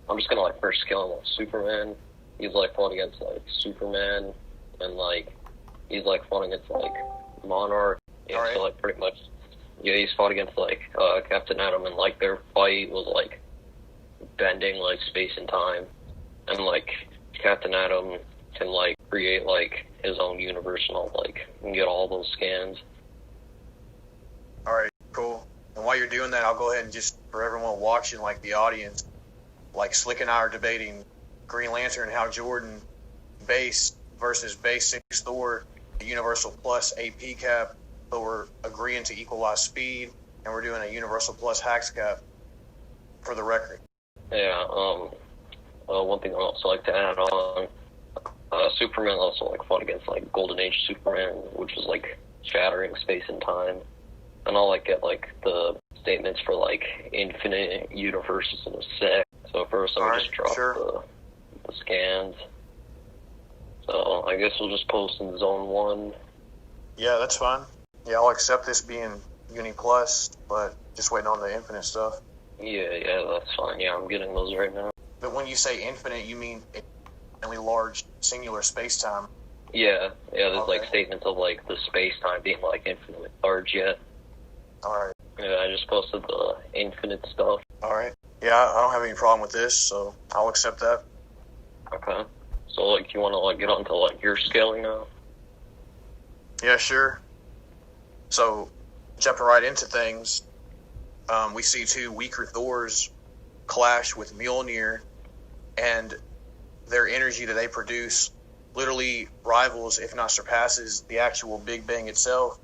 I'm just gonna like first scale him like Superman. He's like fought against like Superman, and like he's like fought against like Monarch. Yeah, All right. so like pretty much, yeah, he's fought against like Captain Atom, and like their fight was like bending like space and time, and like Captain Atom can like create like his own universe and all, like and get all those scans. All right, cool. And while you're doing that, I'll go ahead and just, for everyone watching, like the audience, like Slick and I are debating Green Lantern, Hal Jordan, base versus base 6 Thor, the Universal Plus AP cap, but we're agreeing to equalize speed, and we're doing a Universal Plus Hacks cap for the record. Yeah. One thing I'd also like to add on, Superman also like fought against like Golden Age Superman, which was like shattering space and time. And I'll like get like the statements for like infinite universes in a sec. So first I'll just drop the scans. So I guess we'll just post in Zone 1. Yeah, that's fine. Yeah, I'll accept this being Uni Plus, but just waiting on the infinite stuff. Yeah, that's fine. Yeah, I'm getting those right now. But when you say infinite, you mean infinitely large singular space-time? Yeah, there's like statements of like the space-time being like infinitely large yet. Alright. Yeah, I just posted the infinite stuff. Alright. Yeah, I don't have any problem with this, so I'll accept that. Okay. So like you wanna like get onto like your scaling now? Yeah, sure. So, jumping right into things, we see two weaker Thors clash with Mjolnir, and their energy that they produce literally rivals, if not surpasses, the actual Big Bang itself.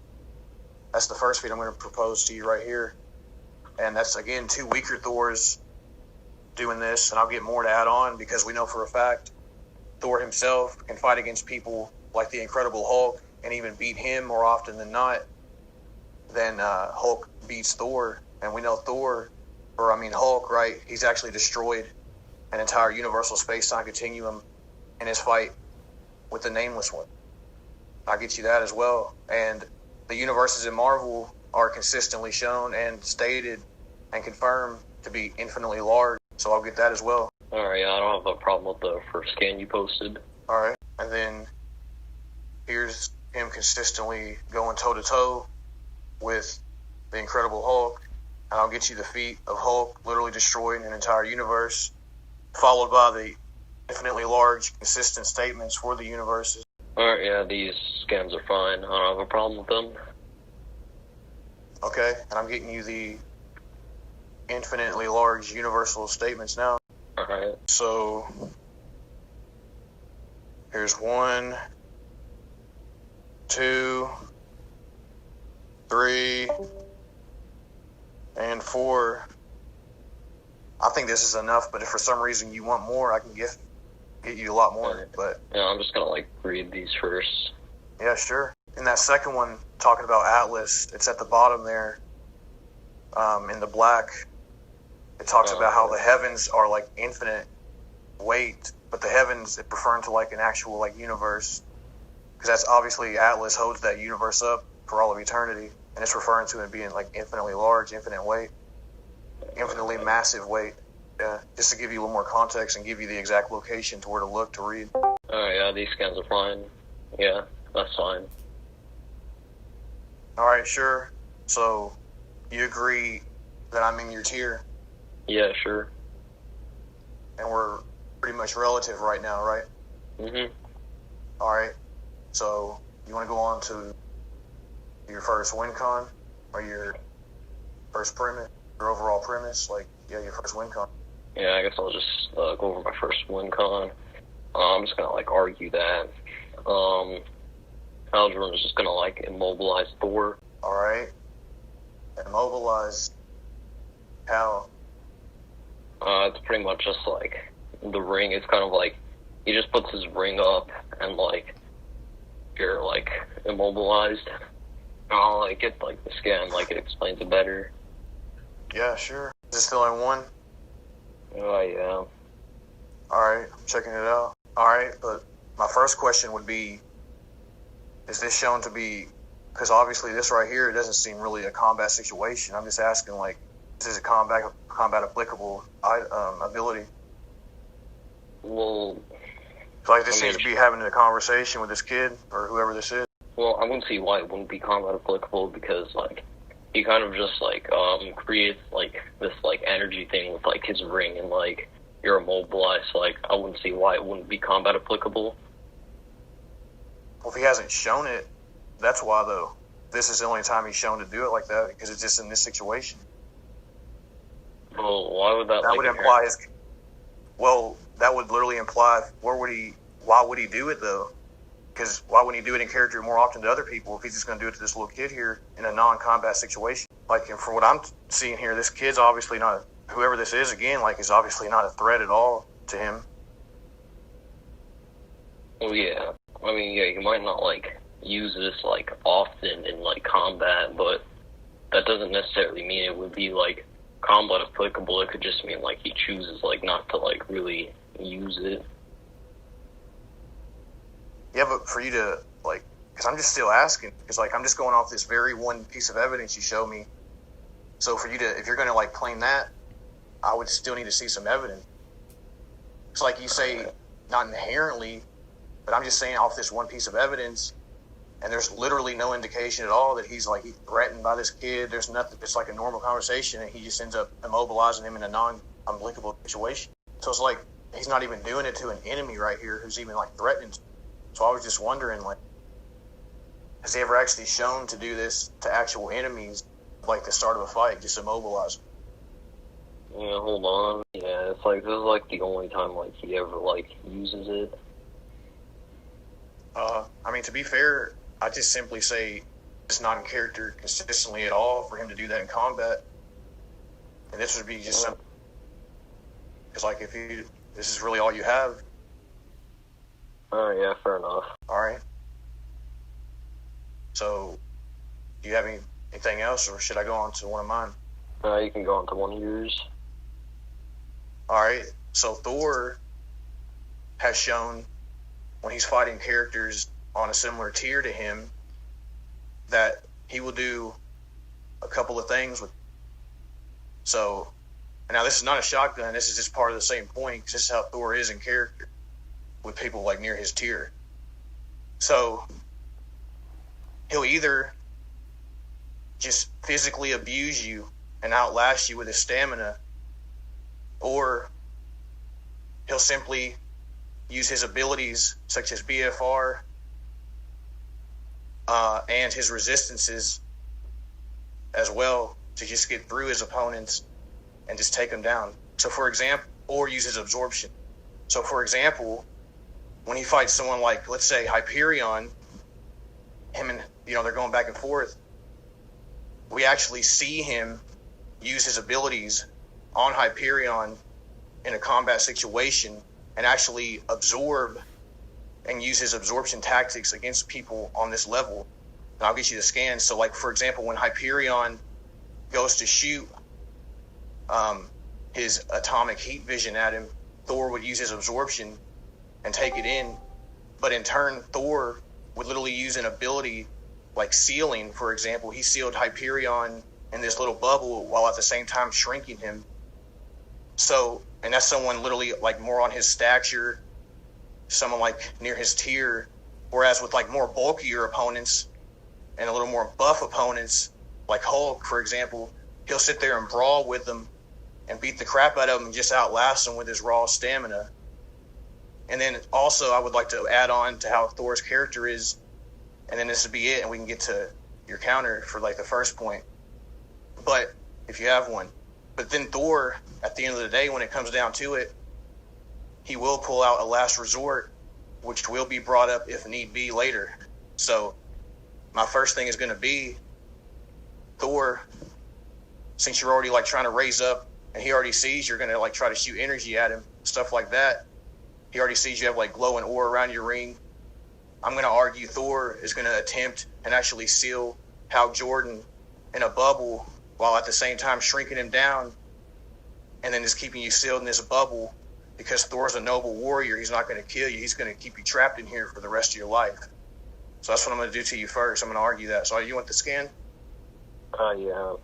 That's the first feat I'm going to propose to you right here. And that's, again, two weaker Thors doing this, and I'll get more to add on because we know for a fact Thor himself can fight against people like the Incredible Hulk and even beat him more often than not than Hulk beats Thor. And we know Hulk, right? He's actually destroyed an entire universal space-time continuum in his fight with the Nameless One. I'll get you that as well. And the universes in Marvel are consistently shown and stated and confirmed to be infinitely large. So I'll get that as well. Alright, I don't have a problem with the first scan you posted. Alright. And then here's him consistently going toe-to-toe with the Incredible Hulk. And I'll get you the feat of Hulk literally destroying an entire universe, followed by the infinitely large, consistent statements for the universes. Alright, yeah, these scans are fine. I don't have a problem with them. Okay, and I'm getting you the infinitely large universal statements now. Alright. So, here's 1, 2, 3, and 4. I think this is enough, but if for some reason you want more, I can get you a lot more. But yeah, I'm just gonna like read these first. Yeah, sure. In that second one, talking about Atlas, it's at the bottom there, in the black. It talks about how the heavens are like infinite weight, but the heavens, it referring to like an actual like universe, because that's obviously Atlas holds that universe up for all of eternity, and it's referring to it being like infinitely large, infinite weight, infinitely massive weight. Yeah, just to give you a little more context and give you the exact location to where to look to read. Yeah, these scans are fine. Yeah, that's fine. Alright, sure. So, you agree that I'm in your tier? Yeah, sure. And we're pretty much relative right now, right? Mm-hmm. Alright. So, you want to go on to your first win con? Or your first premise? Your overall premise? Like, yeah, your first win con. Yeah, I guess I'll just go over my first win con. I'm just gonna like argue that Hal Jordan is just gonna like immobilize Thor. Alright. Immobilize how? It's pretty much just like the ring. It's kind of like he just puts his ring up and like you're like immobilized. I'll like get like the scan, like it explains it better. Yeah, sure. Is this still in 1? Oh, yeah. Alright, I'm checking it out. Alright, but my first question would be, is this shown to be, because obviously this right here, it doesn't seem really a combat situation. I'm just asking, like, is this a combat applicable ability? So like, this seems to be having a conversation with this kid or whoever this is. Well, I wouldn't see why it wouldn't be combat applicable, because like he kind of just like creates like this like energy thing with like his ring, and like you're immobilized. So, like, I wouldn't see why it wouldn't be combat applicable. Well, if he hasn't shown it, that's why though. This is the only time he's shown to do it like that, because it's just in this situation. Well, why would that? That would imply his. Well, that would literally imply why would he do it though? Because why wouldn't he do it in character more often to other people if he's just going to do it to this little kid here in a non-combat situation? Like, and from what I'm seeing here, this kid's obviously not, whoever this is, again, like, is obviously not a threat at all to him. Well, yeah. I mean, yeah, he might not, like, use this, like, often in, like, combat, but that doesn't necessarily mean it would be, like, combat applicable. It could just mean, like, he chooses, like, not to, like, really use it. Yeah, but for you to, like, because I'm just still asking, because, like, I'm just going off this very one piece of evidence you showed me. So for you to, if you're going to, like, claim that, I would still need to see some evidence. It's like you say, not inherently, but I'm just saying off this one piece of evidence, and there's literally no indication at all that he's, like, he's threatened by this kid. There's nothing. It's like a normal conversation, and he just ends up immobilizing him in a non-applicable situation. So it's like he's not even doing it to an enemy right here who's even, like, threatening. So I was just wondering, like, has he ever actually shown to do this to actual enemies, like the start of a fight, just immobilize them? Yeah, hold on. Yeah, it's like, this is, like, the only time, like, he ever, like, uses it. I mean, to be fair, I just simply say it's not in character consistently at all for him to do that in combat. And this would be just something, because, like, if you, this is really all you have. Yeah, fair enough. All right. So, do you have anything else, or should I go on to one of mine? You can go on to one of yours. All right. So, Thor has shown, when he's fighting characters on a similar tier to him, that he will do a couple of things with. So, now this is not a shotgun. This is just part of the same point, because this is how Thor is in character with people, like, near his tier. So he'll either just physically abuse you and outlast you with his stamina, or he'll simply use his abilities such as BFR and his resistances as well to just get through his opponents and just take them down. So, for example, or use his absorption. So, for example, when he fights someone like, let's say, Hyperion, him and, they're going back and forth, we actually see him use his abilities on Hyperion in a combat situation and actually absorb and use his absorption tactics against people on this level. And I'll get you the scan. So, like, for example, when Hyperion goes to shoot his atomic heat vision at him, Thor would use his absorption and take it in. But in turn, Thor would literally use an ability like sealing, for example. He sealed Hyperion in this little bubble while at the same time shrinking him. So, and that's someone literally like more on his stature, someone like near his tier. Whereas with like more bulkier opponents and a little more buff opponents, like Hulk, for example, he'll sit there and brawl with them and beat the crap out of them and just outlast them with his raw stamina. And then also I would like to add on to how Thor's character is, and then this would be it, and we can get to your counter for like the first point. But if you have one. But then Thor, at the end of the day, when it comes down to it, he will pull out a last resort, which will be brought up if need be later. So my first thing is going to be, Thor, since you're already like trying to raise up and he already sees you're going to like try to shoot energy at him, stuff like that. He already sees you have like glowing aura around your ring. I'm going to argue Thor is going to attempt and actually seal Hal Jordan in a bubble while at the same time shrinking him down and then just keeping you sealed in this bubble, because Thor's a noble warrior. He's not going to kill you. He's going to keep you trapped in here for the rest of your life. So that's what I'm going to do to you first. I'm going to argue that. So you want the scan? Yeah. All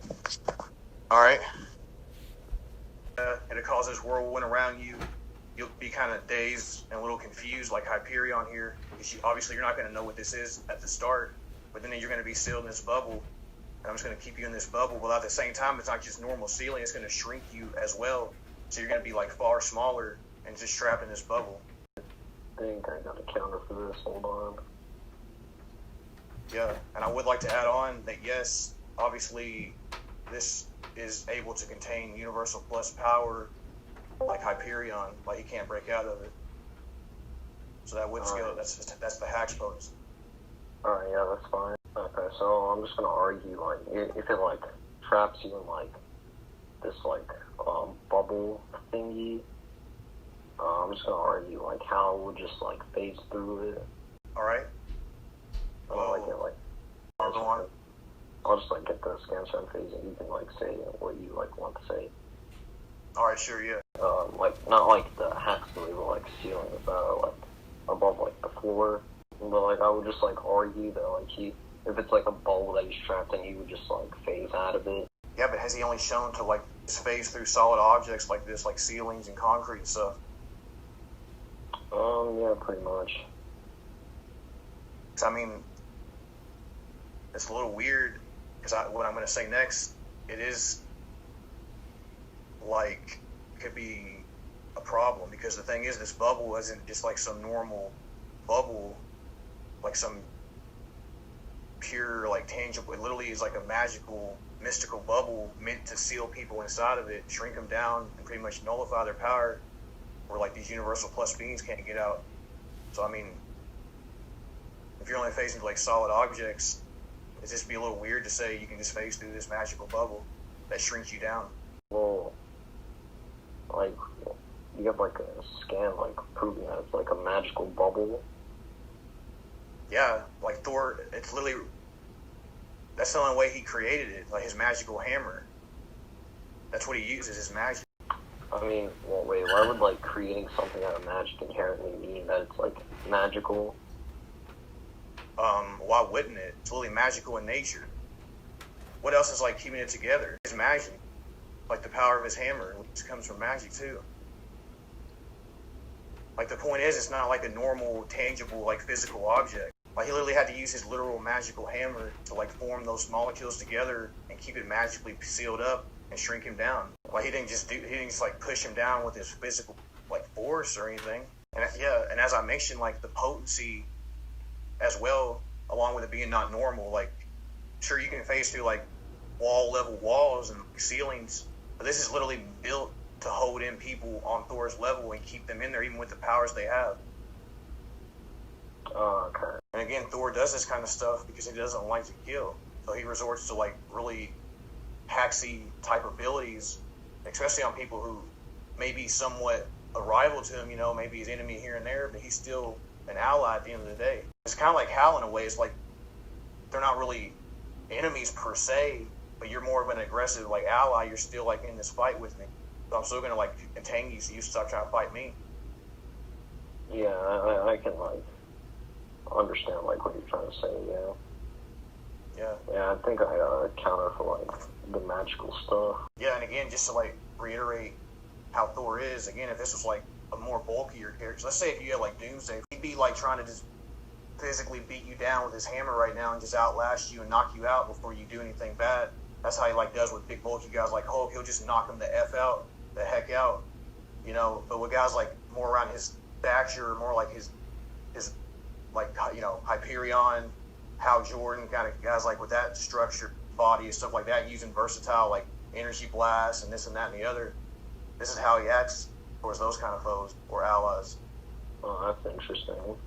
right. And it causes whirlwind around you. you'll be kind of dazed and a little confused, like Hyperion here. Because obviously you're not going to know what this is at the start, but then you're going to be sealed in this bubble. And I'm just going to keep you in this bubble. But at the same time, it's not just normal sealing. It's going to shrink you as well. So you're going to be like far smaller and just trapped in this bubble. I think I got a counter for this. Hold on. Yeah, and I would like to add on that yes, obviously this is able to contain universal plus power like Hyperion, like he can't break out of it. So that would scale. That's the hack's bonus. Alright, yeah, that's fine. Okay, so I'm just gonna argue, like, if it, like, traps you in, like, this, like, bubble thingy, I'm just gonna argue, like, how it would just, like, phase through it. Alright. Go on. I'll just, like, get the scanner and phase, and you can, like, say what you, like, want to say. Alright, sure, yeah. Like, not like the hacks that we were, like, sealing, like, above, like, the floor. But, like, I would just, like, argue that, like, if it's, like, a bubble that he's trapped in, he would just, like, phase out of it. Yeah, but has he only shown to, like, phase through solid objects like this, like ceilings and concrete and stuff? Yeah, pretty much. I mean, it's a little weird, because what I'm going to say next, it is, like, could be a problem, because the thing is, this bubble isn't just like some normal bubble, like some pure, like, tangible. It literally is like a magical, mystical bubble meant to seal people inside of it, shrink them down, and pretty much nullify their power, where, like, these universal plus beings can't get out. So, I mean, if you're only facing, like, solid objects, it'd just be a little weird to say you can just phase through this magical bubble that shrinks you down. Well, like, you have, like, a scan, like, proving that it's, like, a magical bubble. Yeah, like Thor, it's literally, that's the only way he created it, like his magical hammer. That's what he uses, his magic. I mean, well, wait, why would, like, creating something out of magic inherently mean that it's, like, magical? Why wouldn't it? It's literally magical in nature. What else is, like, keeping it together? His magic. Like the power of his hammer, which comes from magic, too. Like, the point is, it's not like a normal, tangible, like, physical object. Like, he literally had to use his literal magical hammer to, like, form those molecules together and keep it magically sealed up and shrink him down. Like, he didn't just like, push him down with his physical, like, force or anything. And yeah, and as I mentioned, like, the potency as well, along with it being not normal, like, sure, you can phase through, like, wall-level walls and ceilings, but this is literally built to hold in people on Thor's level and keep them in there, even with the powers they have. Oh, okay. And again, Thor does this kind of stuff because he doesn't like to kill. So he resorts to, like, really hacksy type abilities, especially on people who may be somewhat a rival to him, you know, maybe his enemy here and there, but he's still an ally at the end of the day. It's kind of like Hal in a way. It's like they're not really enemies per se, but you're more of an aggressive, like, ally. You're still, like, in this fight with me. So I'm still going to, like, contain you so you stop trying to fight me. Yeah, I can, like, understand, like, what you're trying to say, yeah. Yeah, I think I counter for, like, the magical stuff. Yeah, and again, just to, like, reiterate how Thor is, again, if this was, like, a more bulkier character, let's say if you had, like, Doomsday, he'd be, like, trying to just physically beat you down with his hammer right now and just outlast you and knock you out before you do anything bad. That's how he, like, does with big bulky guys like Hulk. He'll just knock him the heck out, you know. But with guys, like, more around his stature, more like his like, you know, Hyperion, Hal Jordan, kind of guys, like, with that structure, body and stuff like that, using versatile, like, energy blasts and this and that and the other. This is how he acts towards those kind of foes or allies. Oh, that's interesting.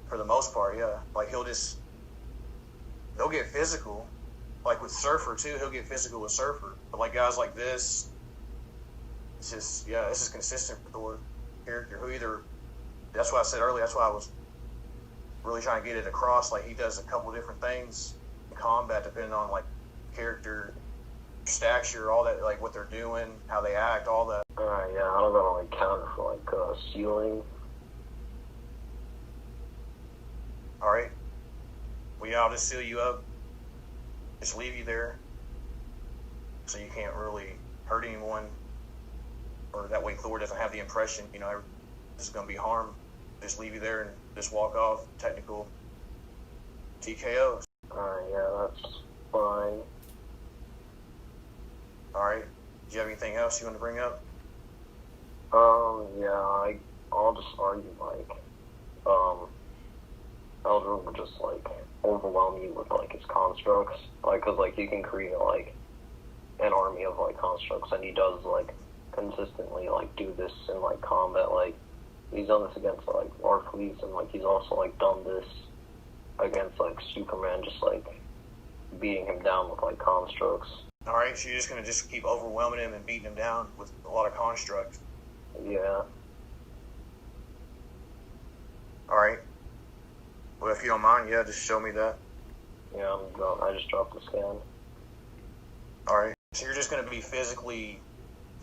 For the most part, yeah. Like, they'll get physical. Like, with Surfer, too, he'll get physical with Surfer. But, like, guys like this, it's just, yeah, this is consistent for Thor character who either, that's what I said earlier, that's why I was really trying to get it across. Like, he does a couple different things in combat depending on, like, character, stature, all that, like, what they're doing, how they act, all that. Yeah, I don't know, like, counter for, like, sealing. Alright. Well, yeah, I'll just seal you up. Just leave you there. So you can't really hurt anyone or that way Thor doesn't have the impression, this is going to be harm. Just leave you there and just walk off. Technical TKOs. Yeah, that's fine. Alright. Do you have anything else you want to bring up? Yeah, I'll just argue, like, Eldrin would just, like, overwhelm you with, like, his constructs. Like, cause, like, he can create, like, an army of, like, constructs, and he does, like, consistently, like, do this in, like, combat. Like, he's done this against, like, our fleets, and, like, he's also, like, done this against, like, Superman, just, like, beating him down with, like, constructs. Alright, so you're just going to just keep overwhelming him and beating him down with a lot of constructs. Yeah. Alright. Well, if you don't mind, yeah, just show me that. Yeah, I just dropped the scan. Alright. So you're just going to be physically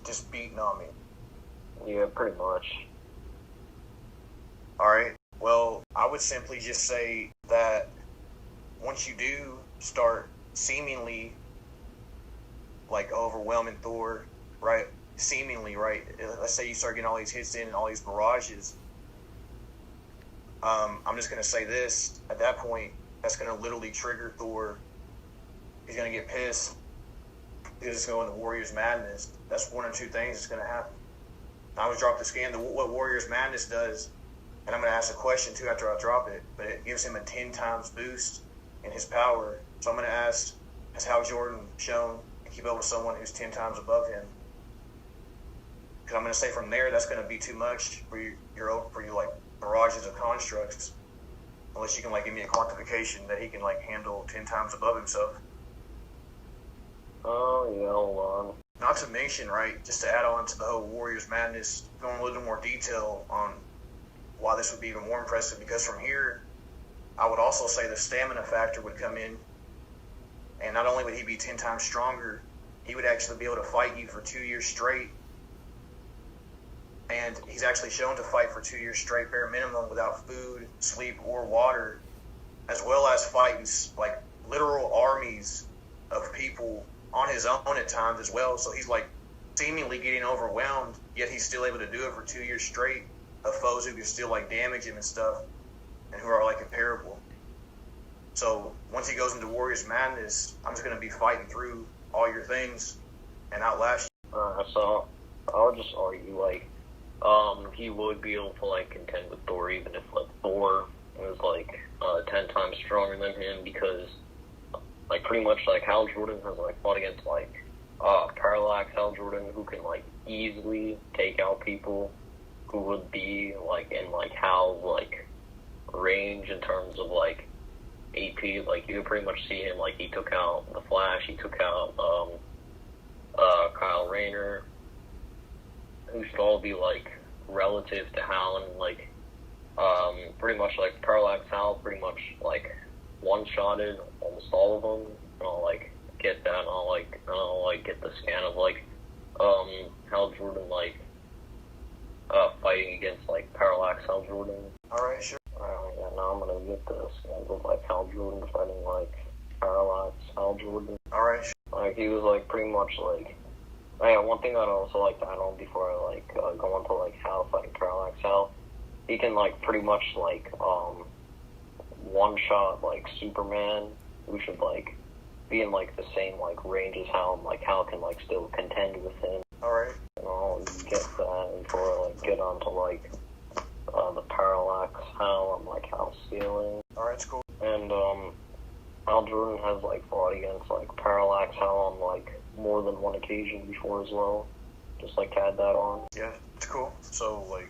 just beating on me? Yeah, pretty much. Alright. Well, I would simply just say that once you do start seemingly like overwhelming Thor, right? Seemingly, right? Let's say you start getting all these hits in and all these barrages. I'm just gonna say this. At that point, that's gonna literally trigger Thor. He's gonna get pissed. He's just going to Warrior's Madness. That's one or two things that's gonna happen. I was dropped the scan. What Warrior's Madness does, and I'm gonna ask a question too after I drop it. But it gives him a 10 times boost in his power. So I'm gonna ask, has Hal Jordan shown to keep up with someone who's 10 times above him? Because I'm going to say from there, that's going to be too much for you like barrages of constructs, unless you can like give me a quantification that he can like handle 10 times above himself. Oh yeah, hold on. Not to mention, right, just to add on to the whole Warriors Madness, going a little more detail on why this would be even more impressive, because from here, I would also say the stamina factor would come in, and not only would he be 10 times stronger, he would actually be able to fight you for 2 years straight. And he's actually shown to fight for 2 years straight, bare minimum, without food, sleep, or water, as well as fighting like literal armies of people on his own at times as well. So he's like seemingly getting overwhelmed, yet he's still able to do it for 2 years straight of foes who can still like damage him and stuff, and who are like comparable. So once he goes into Warriors Madness, I'm just gonna be fighting through all your things and outlast you. So I would just argue like he would be able to like contend with Thor even if like Thor was like 10 times stronger than him, because like pretty much like Hal Jordan has like fought against like Parallax Hal Jordan, who can like easily take out people who would be like in like Hal's like range in terms of like AP. Like you could pretty much see him, like he took out the Flash, he took out Kyle Rayner, who should all be like relative to Hal, and like pretty much like Parallax Hal pretty much like one-shotted almost all of them. And I'll like get that, and I'll like get the scan of like Hal Jordan like fighting against like Parallax Hal Jordan. Alright, sure. Yeah, now I'm gonna get the scans of like Hal Jordan fighting like Parallax Hal Jordan. Alright, sure. Like he was like pretty much like. Yeah, one thing I'd also like to add on before I like go on to like Hal fighting Parallax Hal, he can like pretty much like one shot like Superman, who should like be in like the same like range as Hal, and like Hal can like still contend with him. Alright. And I'll get that before I like get on to like the Parallax Hal and like Hal's ceiling. Alright, it's cool. And Hal Jordan has like fought against like Parallax Hal on like more than one occasion before as well. Just like add that on. Yeah, it's cool. So like,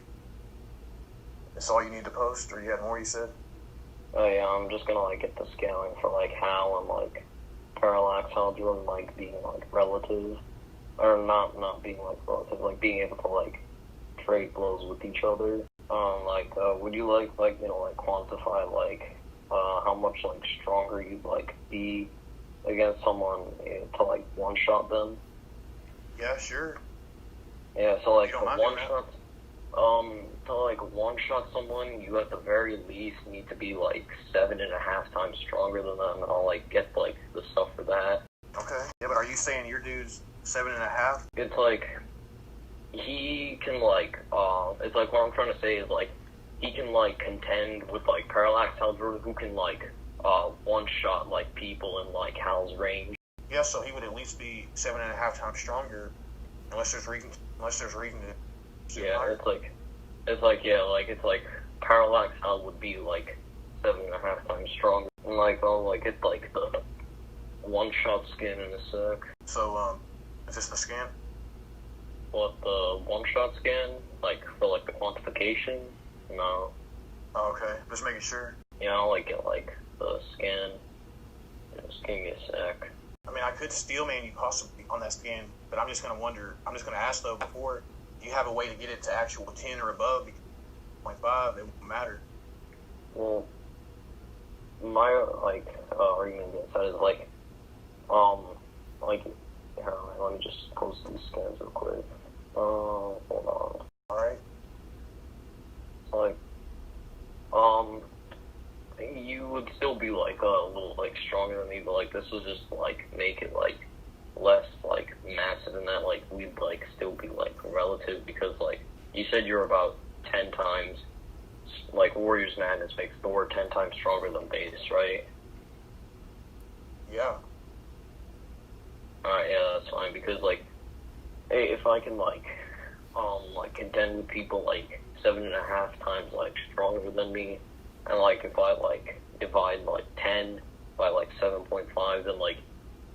that's all you need to post, or you had more you said? Yeah, I'm just gonna like get the scaling for like Hal and like Parallax Hal Jordan like being like relative, or not being like relative, like being able to like trade blows with each other. Would you like quantify like how much like stronger you'd like be against someone to like one shot them? Yeah, sure. Yeah, so like You to don't mind one doing shot, to like one shot someone, you at the very least need to be like 7.5 times stronger than them, and I'll like get like the stuff for that. Okay. Yeah, but are you saying your dude's 7.5? It's like he can like it's like what I'm trying to say is like he can like contend with like Parallax Hal Jordan, who can like one shot like people in like Hal's range. Yeah, so he would at least be 7.5 times stronger, unless there's reason to. Yeah, it's like Parallax Hal would be like 7.5 times stronger. And like it's like the one shot skin in a sec. So is this the scan? What, the one shot scan? Like for like the quantification? No. Oh, okay, just making sure. Yeah, I'll like get like the scan. Just give me a sec. I mean, I could steel man you possibly on that scan, but I'm just gonna ask though before, do you have a way to get it to actual 10 or above? 0.5, it won't matter. Well, my argument against that is like let me just close these scans real quick. Hold on. Alright. Like, you would still be like a little like stronger than me, but like this would just like make it like less like massive, and that like we'd like still be like relative, because like you said you're about 10 times, like Warriors Madness makes Thor 10 times stronger than base, right? Yeah. Alright, yeah, that's fine, because like, hey, if I can like contend with people like 7.5 times like stronger than me, and like if I like divide like 10 by like 7.5, then like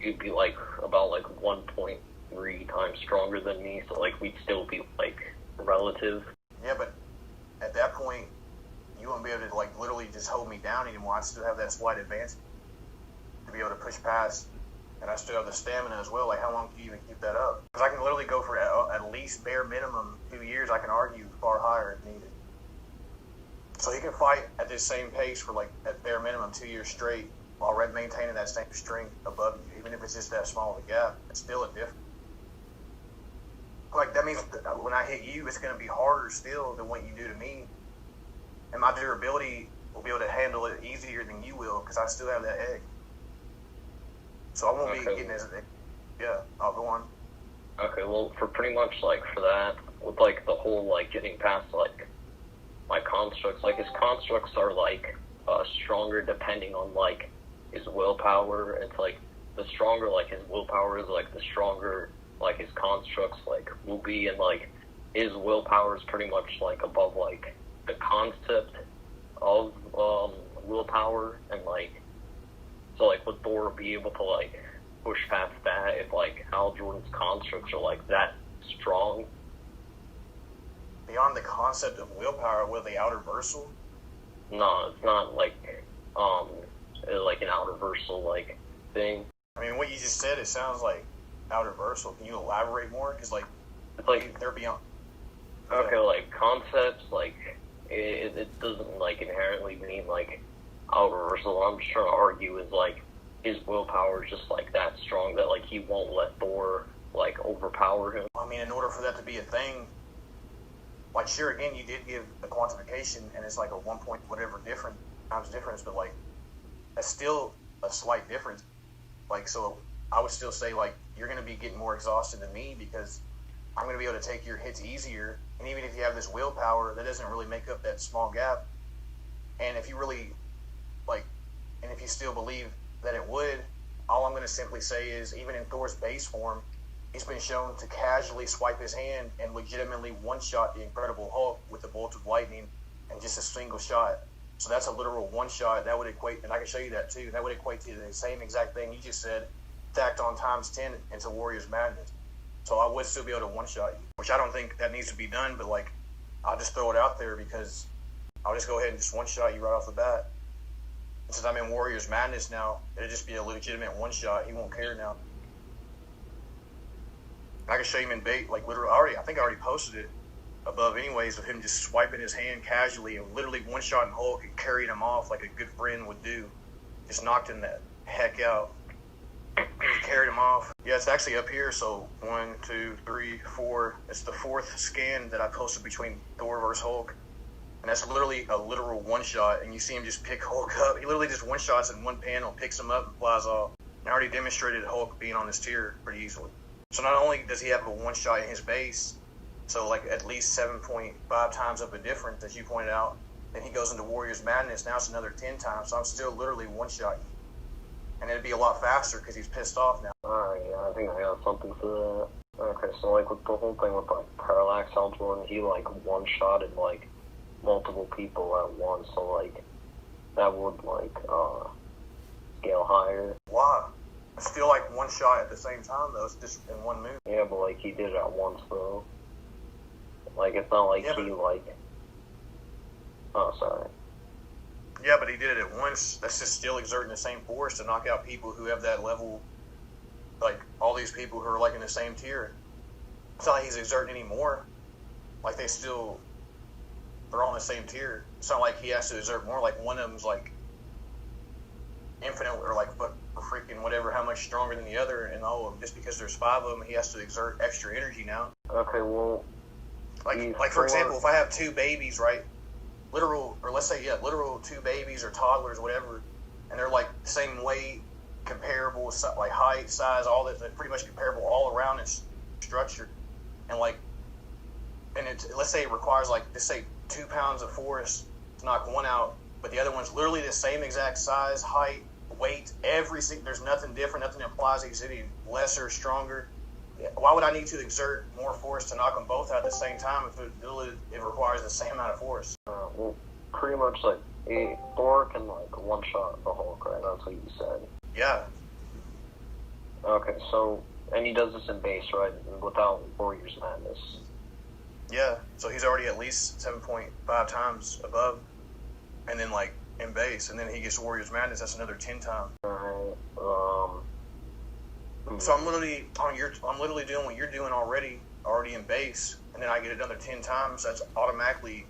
you'd be like about like 1.3 times stronger than me, so like we'd still be like relative. Yeah, but at that point, you won't be able to like literally just hold me down anymore. I'd still have that slight advance to be able to push past, and I still have the stamina as well. Like, how long can you even keep that up? Because I can literally go for at least bare minimum 2 years. I can argue far higher if needed. So he can fight at this same pace for like at bare minimum 2 years straight, while maintaining that same strength above you, even if it's just that small of a gap. It's still a difference. Like, that means that when I hit you, it's going to be harder still than what you do to me, and my durability will be able to handle it easier than you will, because I still have that egg. So I won't be getting as... Yeah, I'll go on. Okay, well, for pretty much, like, for that, with, like, the whole, like, getting past, like, my constructs, like, his constructs are, like, stronger depending on, like, his willpower. It's, like, the stronger, like, his willpower is, like, the stronger, like, his constructs, like, will be, and, like, his willpower is pretty much, like, above, like, the concept of, willpower, and, like, so, like, would Thor be able to, like, push past that if, like, Hal Jordan's constructs are, like, that strong? Beyond the concept of willpower, will the outer versal? No, it's not, like an outer versal, like, thing. I mean, what you just said, it sounds like outer versal. Can you elaborate more? Because, like, it's like... They're beyond... Okay, yeah. Like, concepts, like, it doesn't, like, inherently mean, like, outer versal. What I'm just trying to argue is, like, his willpower is just, like, that strong that, like, he won't let Thor, like, overpower him. I mean, in order for that to be a thing, like, sure, again, you did give the quantification, and it's like a 1 point whatever times difference, but, like, that's still a slight difference. Like, so I would still say, like, you're going to be getting more exhausted than me, because I'm going to be able to take your hits easier, and even if you have this willpower, that doesn't really make up that small gap. And if you really, like, and if you still believe that it would, all I'm going to simply say is, even in Thor's base form, he's been shown to casually swipe his hand and legitimately one-shot the Incredible Hulk with the bolt of lightning and just a single shot. So that's a literal one-shot. That would equate, and I can show you that too, that would equate to the same exact thing you just said, tacked on times 10 into Warriors Madness. So I would still be able to one-shot you, which I don't think that needs to be done, but, like, I'll just throw it out there because I'll just go ahead and just one-shot you right off the bat. And since I'm in Warriors Madness now, it'll just be a legitimate one-shot. He won't care now. I can show him in bait, like, literally, I think I already posted it above anyways, of him just swiping his hand casually and literally one-shotting Hulk and carrying him off like a good friend would do. Just knocked him that heck out. He carried him off. Yeah, it's actually up here, so 1, 2, 3, 4. It's the 4th scan that I posted between Thor versus Hulk. And that's literally a literal one-shot, and you see him just pick Hulk up. He literally just one-shots in one panel, picks him up, and flies off. And I already demonstrated Hulk being on this tier pretty easily. So not only does he have a one-shot in his base, So like at least 7.5 times of a difference, as you pointed out. Then he goes into Warriors Madness. Now it's another 10 times. So I'm still literally one shot. And it'd be a lot faster because he's pissed off now. Alright, yeah, I think I got something for that. Okay, so like with the whole thing with like Parallax Elmthorn, he like one-shotted like multiple people at once, so like that would like scale higher. Why? It's still like one shot at the same time though. It's just in one move. Yeah, but like he did it at once though. Like it's not like he like. Oh, sorry. Yeah, but he did it at once. That's just still exerting the same force to knock out people who have that level. Like all these people who are like in the same tier. It's not like he's exerting any more. Like they're all in the same tier. It's not like he has to exert more. Like one of them's like infinite or like freaking whatever, how much stronger than the other, and just because there's 5 of them, he has to exert extra energy now. Okay, well, like for example, if I have 2 babies, right, literal 2 babies or toddlers, whatever, and they're like the same weight, comparable, like height, size, all that, they're pretty much comparable all around its structure, and let's say it requires like, let's say 2 pounds of force to knock one out, but the other one's literally the same exact size, height, weight, everything. There's nothing different. Nothing applies. He's any lesser, stronger. Why would I need to exert more force to knock them both out at the same time if it requires the same amount of force? Well, pretty much like Thor can like one-shot the Hulk, right? That's what you said. Yeah. Okay, so and he does this in base, right? Without Warriors Madness. Yeah. So he's already at least 7.5 times above, and then like in base, and then he gets Warriors Madness. That's another 10 times. Alright. So I'm literally doing what you're doing already in base, and then I get another 10 times. That's automatically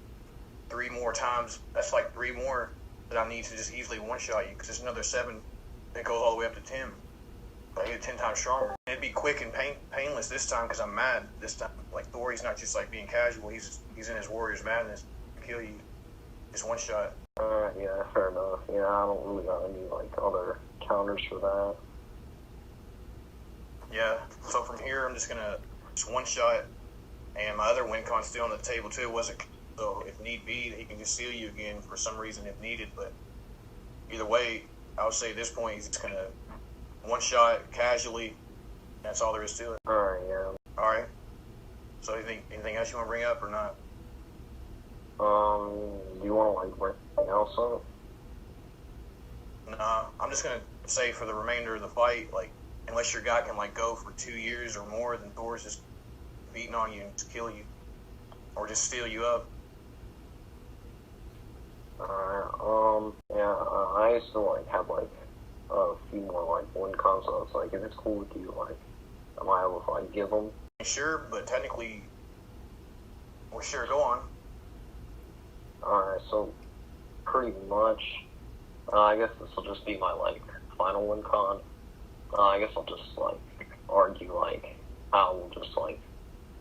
3 more times. That's like 3 more that I need to just easily one-shot you, because there's another 7 that goes all the way up to 10. I get 10 times stronger. It'd be quick and painless this time because I'm mad this time. Like Thor, he's not just like being casual. He's in his Warriors Madness to kill you. Just one shot. Alright, yeah, fair enough. Yeah, I don't really got any like other counters for that. Yeah, so from here I'm just gonna one shot, and my other win con's still on the table too. So if need be, he can just seal you again for some reason if needed. But either way, I would say at this point he's just gonna one shot casually. That's all there is to it. Alright, yeah. All right. So anything else you want to bring up or not? Do you want to like bring anything else up? Nah, I'm just gonna say for the remainder of the fight, like unless your guy can like go for 2 years or more, then Thor's just beating on you and just kill you, or just steal you up. Alright, yeah, I used to like have like a few more like win consoles. Like if it's cool with you, like am I able to like give them? Sure, but technically, well, sure, go on. Alright, so pretty much, I guess this will just be my like final win con. I guess I'll just like argue like how we'll just like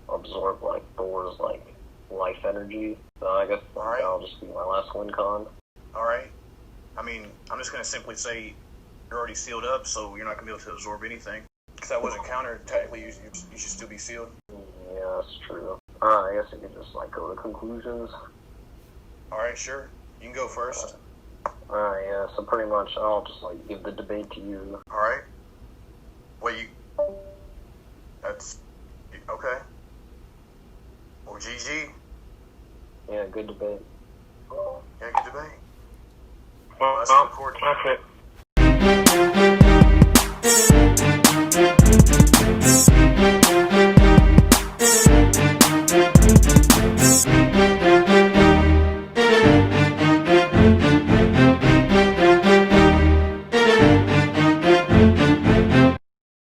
absorb like Thor's like life energy. I guess that'll just be my last win con. Alright. I mean, I'm just gonna simply say you're already sealed up, so you're not gonna be able to absorb anything. Because that wasn't countered, technically you should still be sealed. Yeah, that's true. I guess I could just like go to conclusions. Alright, sure. You can go first. Alright, yeah, so pretty much I'll just like give the debate to you. Alright. That's okay. Well, GG. Yeah, good debate. Yeah, good debate. Well, that's it.